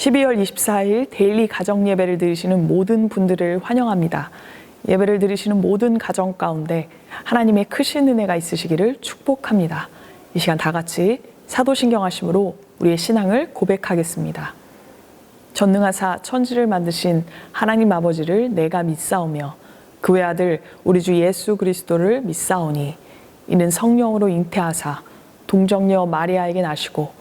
12월 24일 데일리 가정 예배를 드리시는 모든 분들을 환영합니다. 예배를 드리시는 모든 가정 가운데 하나님의 크신 은혜가 있으시기를 축복합니다. 이 시간 다 같이 사도신경하심으로 우리의 신앙을 고백하겠습니다. 전능하사 천지를 만드신 하나님 아버지를 내가 믿사오며 그 외아들 우리 주 예수 그리스도를 믿사오니 이는 성령으로 잉태하사 동정녀 마리아에게 나시고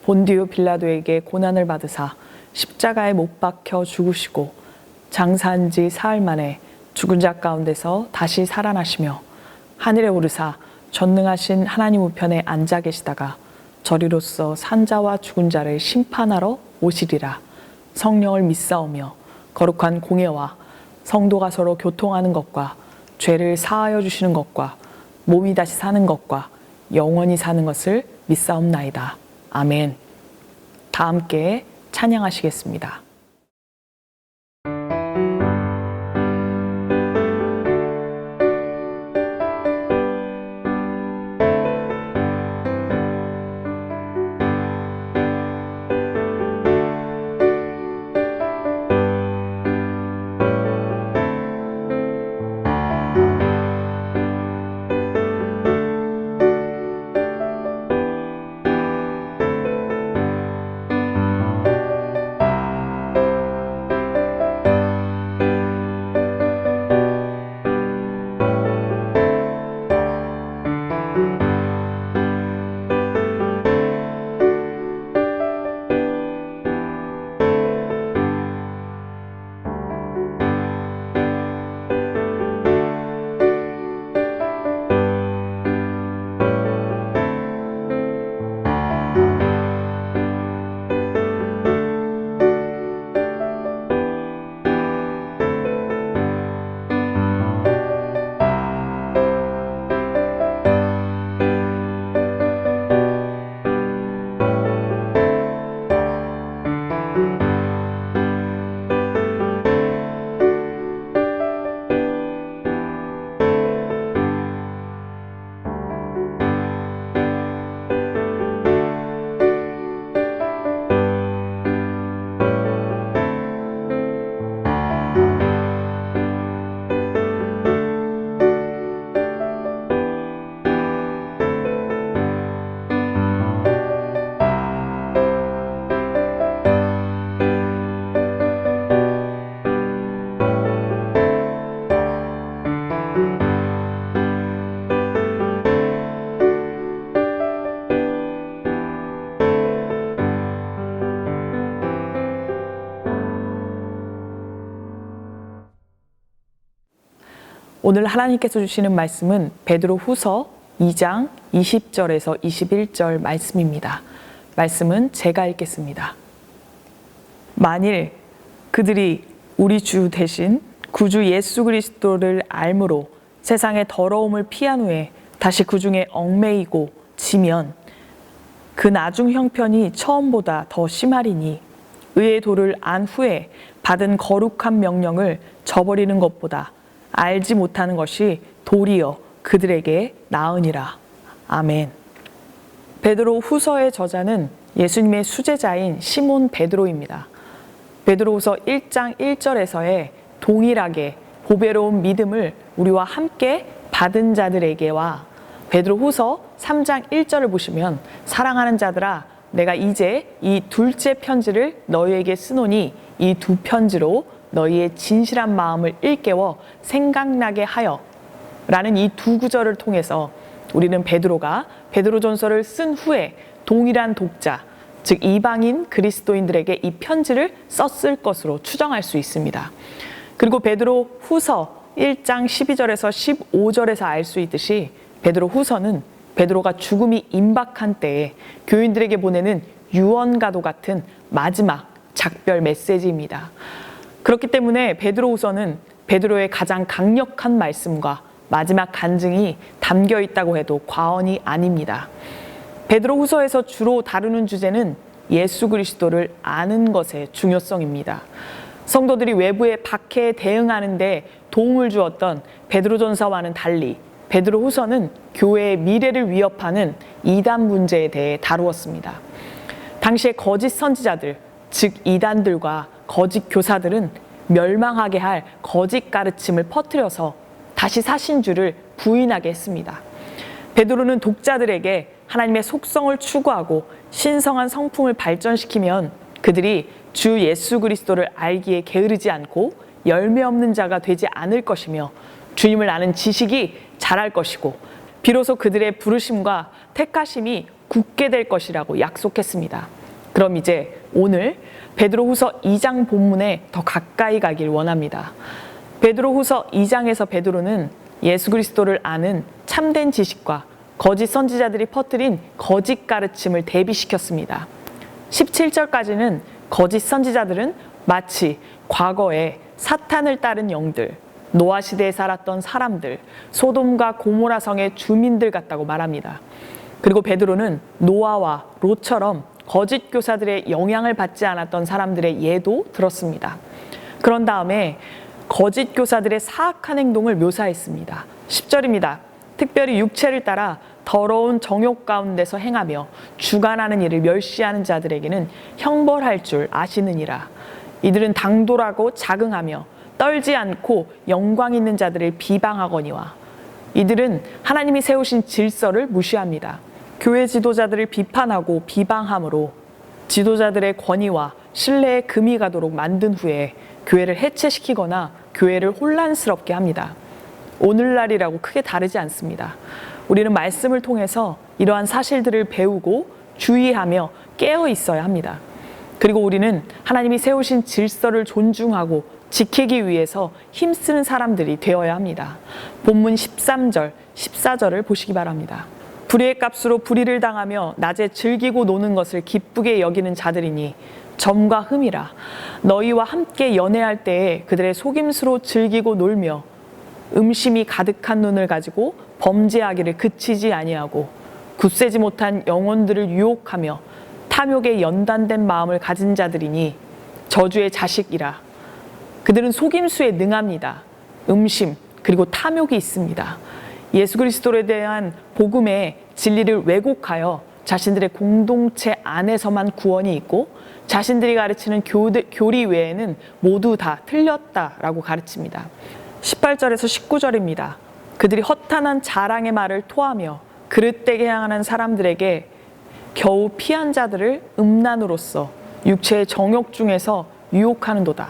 본디오 빌라도에게 고난을 받으사 십자가에 못 박혀 죽으시고 장사한 지 사흘 만에 죽은 자 가운데서 다시 살아나시며 하늘에 오르사 전능하신 하나님 우편에 앉아 계시다가 저리로서 산자와 죽은 자를 심판하러 오시리라. 성령을 믿사오며 거룩한 공예와 성도가 서로 교통하는 것과 죄를 사하여 주시는 것과 몸이 다시 사는 것과 영원히 사는 것을 믿사옵나이다. 아멘. 다 함께 찬양하시겠습니다. 오늘 하나님께서 주시는 말씀은 베드로 후서 2장 20절에서 21절 말씀입니다. 말씀은 제가 읽겠습니다. 만일 그들이 우리 주 대신 구주 예수 그리스도를 알므로 세상의 더러움을 피한 후에 다시 그 중에 얽매이고 지면 그 나중 형편이 처음보다 더 심하리니 의의 도를 안 후에 받은 거룩한 명령을 저버리는 것보다 알지 못하는 것이 도리어 그들에게 나으니라. 아멘. 베드로 후서의 저자는 예수님의 수제자인 시몬 베드로입니다. 베드로후서 1장 1절에서의 동일하게 보배로운 믿음을 우리와 함께 받은 자들에게와 베드로후서 3장 1절을 보시면 사랑하는 자들아 내가 이제 이 둘째 편지를 너희에게 쓰노니 이 두 편지로 너희의 진실한 마음을 일깨워 생각나게 하여 라는 이 두 구절을 통해서 우리는 베드로가 베드로전서를 쓴 후에 동일한 독자, 즉 이방인 그리스도인들에게 이 편지를 썼을 것으로 추정할 수 있습니다. 그리고 베드로 후서 1장 12절에서 15절에서 알 수 있듯이 베드로 후서는 베드로가 죽음이 임박한 때에 교인들에게 보내는 유언과도 같은 마지막 작별 메시지입니다. 그렇기 때문에 베드로후서는 베드로의 가장 강력한 말씀과 마지막 간증이 담겨 있다고 해도 과언이 아닙니다. 베드로후서에서 주로 다루는 주제는 예수 그리스도를 아는 것의 중요성입니다. 성도들이 외부의 박해에 대응하는 데 도움을 주었던 베드로전서와는 달리 베드로후서는 교회의 미래를 위협하는 이단 문제에 대해 다루었습니다. 당시의 거짓 선지자들, 즉 이단들과 거짓 교사들은 멸망하게 할 거짓 가르침을 퍼뜨려서 다시 사신 주를 부인하게 했습니다. 베드로는 독자들에게 하나님의 속성을 추구하고 신성한 성품을 발전시키면 그들이 주 예수 그리스도를 알기에 게으르지 않고 열매 없는 자가 되지 않을 것이며 주님을 아는 지식이 자랄 것이고 비로소 그들의 부르심과 택하심이 굳게 될 것이라고 약속했습니다. 그럼 이제 오늘 베드로후서 2장 본문에 더 가까이 가길 원합니다. 베드로후서 2장에서 베드로는 예수 그리스도를 아는 참된 지식과 거짓 선지자들이 퍼뜨린 거짓 가르침을 대비시켰습니다. 17절까지는 거짓 선지자들은 마치 과거에 사탄을 따른 영들, 노아 시대에 살았던 사람들, 소돔과 고모라 성의 주민들 같다고 말합니다. 그리고 베드로는 노아와 롯처럼 거짓 교사들의 영향을 받지 않았던 사람들의 예도 들었습니다. 그런 다음에 거짓 교사들의 사악한 행동을 묘사했습니다. 10절입니다. 특별히 육체를 따라 더러운 정욕 가운데서 행하며 주관하는 일을 멸시하는 자들에게는 형벌할 줄 아시느니라. 이들은 당돌하고 자긍하며 떨지 않고 영광 있는 자들을 비방하거니와 이들은 하나님이 세우신 질서를 무시합니다. 교회 지도자들을 비판하고 비방함으로 지도자들의 권위와 신뢰에 금이 가도록 만든 후에 교회를 해체시키거나 교회를 혼란스럽게 합니다. 오늘날이라고 크게 다르지 않습니다. 우리는 말씀을 통해서 이러한 사실들을 배우고 주의하며 깨어 있어야 합니다. 그리고 우리는 하나님이 세우신 질서를 존중하고 지키기 위해서 힘쓰는 사람들이 되어야 합니다. 본문 13절, 14절을 보시기 바랍니다. 불의의 값으로 불의를 당하며 낮에 즐기고 노는 것을 기쁘게 여기는 자들이니 점과 흠이라. 너희와 함께 연애할 때에 그들의 속임수로 즐기고 놀며 음심이 가득한 눈을 가지고 범죄하기를 그치지 아니하고 굳세지 못한 영혼들을 유혹하며 탐욕에 연단된 마음을 가진 자들이니 저주의 자식이라. 그들은 속임수에 능합니다. 음심 그리고 탐욕이 있습니다. 예수 그리스도에 대한 복음의 진리를 왜곡하여 자신들의 공동체 안에서만 구원이 있고 자신들이 가르치는 교리 외에는 모두 다 틀렸다라고 가르칩니다. 18절에서 19절입니다. 그들이 허탄한 자랑의 말을 토하며 그릇되게 향하는 사람들에게 겨우 피한 자들을 음란으로써 육체의 정욕 중에서 유혹하는도다.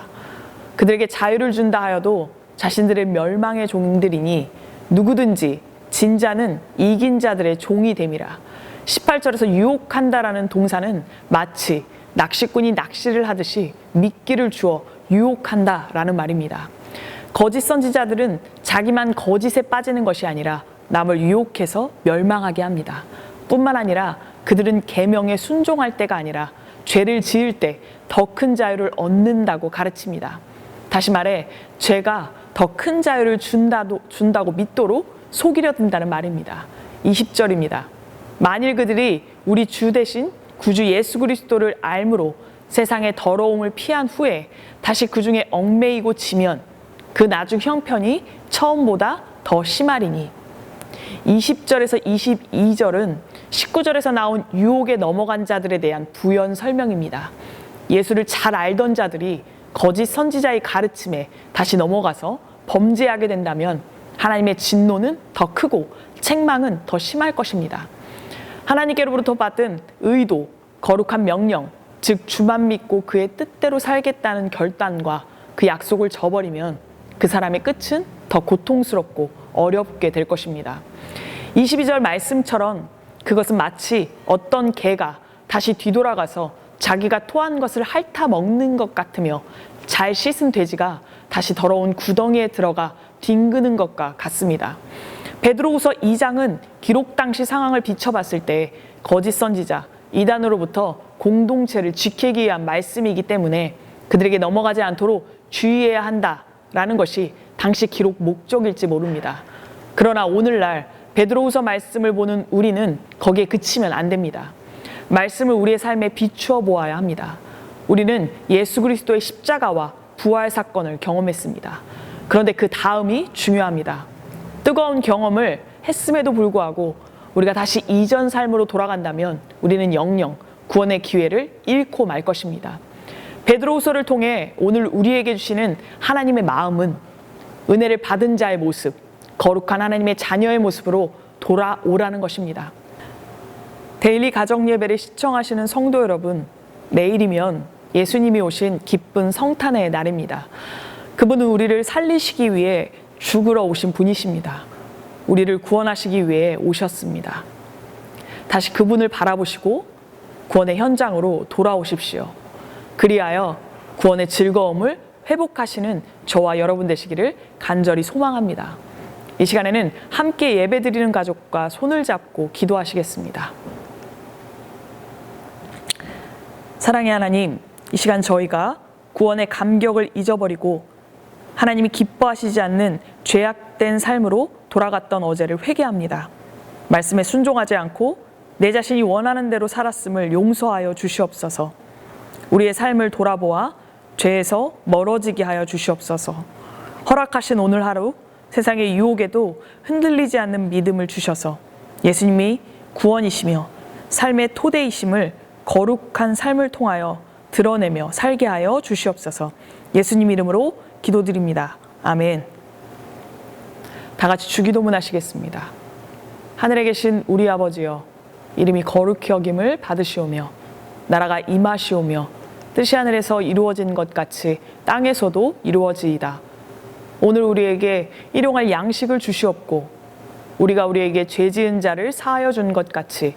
그들에게 자유를 준다 하여도 자신들의 멸망의 종들이니 누구든지 진자는 이긴 자들의 종이 됨이라. 18절에서 유혹한다라는 동사는 마치 낚시꾼이 낚시를 하듯이 미끼를 주어 유혹한다라는 말입니다. 거짓 선지자들은 자기만 거짓에 빠지는 것이 아니라 남을 유혹해서 멸망하게 합니다. 뿐만 아니라 그들은 계명에 순종할 때가 아니라 죄를 지을 때 더 큰 자유를 얻는다고 가르칩니다. 다시 말해 죄가 더 큰 자유를 준다고 믿도록 속이려 든다는 말입니다. 20절입니다. 만일 그들이 우리 주 대신 구주 예수 그리스도를 알므로 세상의 더러움을 피한 후에 다시 그 중에 얽매이고 지면 그 나중 형편이 처음보다 더 심하리니. 20절에서 22절은 19절에서 나온 유혹에 넘어간 자들에 대한 부연 설명입니다. 예수를 잘 알던 자들이 거짓 선지자의 가르침에 다시 넘어가서 범죄하게 된다면 하나님의 진노는 더 크고 책망은 더 심할 것입니다. 하나님께로부터 받은 의도, 거룩한 명령, 즉 주만 믿고 그의 뜻대로 살겠다는 결단과 그 약속을 저버리면 그 사람의 끝은 더 고통스럽고 어렵게 될 것입니다. 22절 말씀처럼 그것은 마치 어떤 개가 다시 뒤돌아가서 자기가 토한 것을 핥아 먹는 것 같으며 잘 씻은 돼지가 다시 더러운 구덩이에 들어가 뒹구는 것과 같습니다. 베드로후서 2장은 기록 당시 상황을 비춰봤을 때 거짓 선지자, 이단으로부터 공동체를 지키기 위한 말씀이기 때문에 그들에게 넘어가지 않도록 주의해야 한다라는 것이 당시 기록 목적일지 모릅니다. 그러나 오늘날 베드로후서 말씀을 보는 우리는 거기에 그치면 안 됩니다. 말씀을 우리의 삶에 비추어 보아야 합니다. 우리는 예수 그리스도의 십자가와 부활 사건을 경험했습니다. 그런데 그 다음이 중요합니다. 뜨거운 경험을 했음에도 불구하고 우리가 다시 이전 삶으로 돌아간다면 우리는 영영 구원의 기회를 잃고 말 것입니다. 베드로후서를 통해 오늘 우리에게 주시는 하나님의 마음은 은혜를 받은 자의 모습, 거룩한 하나님의 자녀의 모습으로 돌아오라는 것입니다. 데일리 가정 예배를 시청하시는 성도 여러분, 내일이면 예수님이 오신 기쁜 성탄의 날입니다. 그분은 우리를 살리시기 위해 죽으러 오신 분이십니다. 우리를 구원하시기 위해 오셨습니다. 다시 그분을 바라보시고 구원의 현장으로 돌아오십시오. 그리하여 구원의 즐거움을 회복하시는 저와 여러분 되시기를 간절히 소망합니다. 이 시간에는 함께 예배드리는 가족과 손을 잡고 기도하시겠습니다. 사랑의 하나님, 이 시간 저희가 구원의 감격을 잊어버리고 하나님이 기뻐하시지 않는 죄악된 삶으로 돌아갔던 어제를 회개합니다. 말씀에 순종하지 않고 내 자신이 원하는 대로 살았음을 용서하여 주시옵소서. 우리의 삶을 돌아보아 죄에서 멀어지게 하여 주시옵소서. 허락하신 오늘 하루 세상의 유혹에도 흔들리지 않는 믿음을 주셔서 예수님이 구원이시며 삶의 토대이심을 거룩한 삶을 통하여 드러내며 살게 하여 주시옵소서. 예수님 이름으로 기도드립니다. 아멘. 다 같이 주기도문 하시겠습니다. 하늘에 계신 우리 아버지여, 이름이 거룩히 여김을 받으시오며 나라가 임하시오며 뜻이 하늘에서 이루어진 것 같이 땅에서도 이루어지이다. 오늘 우리에게 일용할 양식을 주시옵고 우리가 우리에게 죄 지은 자를 사하여 준 것 같이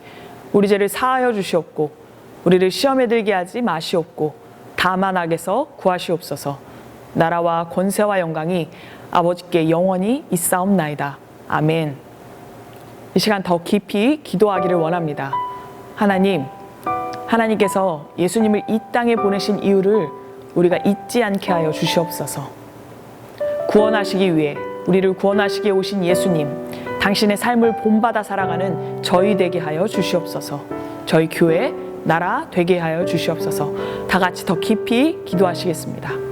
우리 죄를 사하여 주시옵고 우리를 시험에 들게 하지 마시옵고 다만 악에서 구하시옵소서. 나라와 권세와 영광이 아버지께 영원히 있사옵나이다. 아멘. 이 시간 더 깊이 기도하기를 원합니다. 하나님께서 예수님을 이 땅에 보내신 이유를 우리가 잊지 않게 하여 주시옵소서. 구원하시기 위해, 우리를 구원하시기 위해 오신 예수님, 당신의 삶을 본받아 살아가는 저희 되게 하여 주시옵소서. 저희 교회, 나라 되게 하여 주시옵소서. 다 같이 더 깊이 기도하시겠습니다.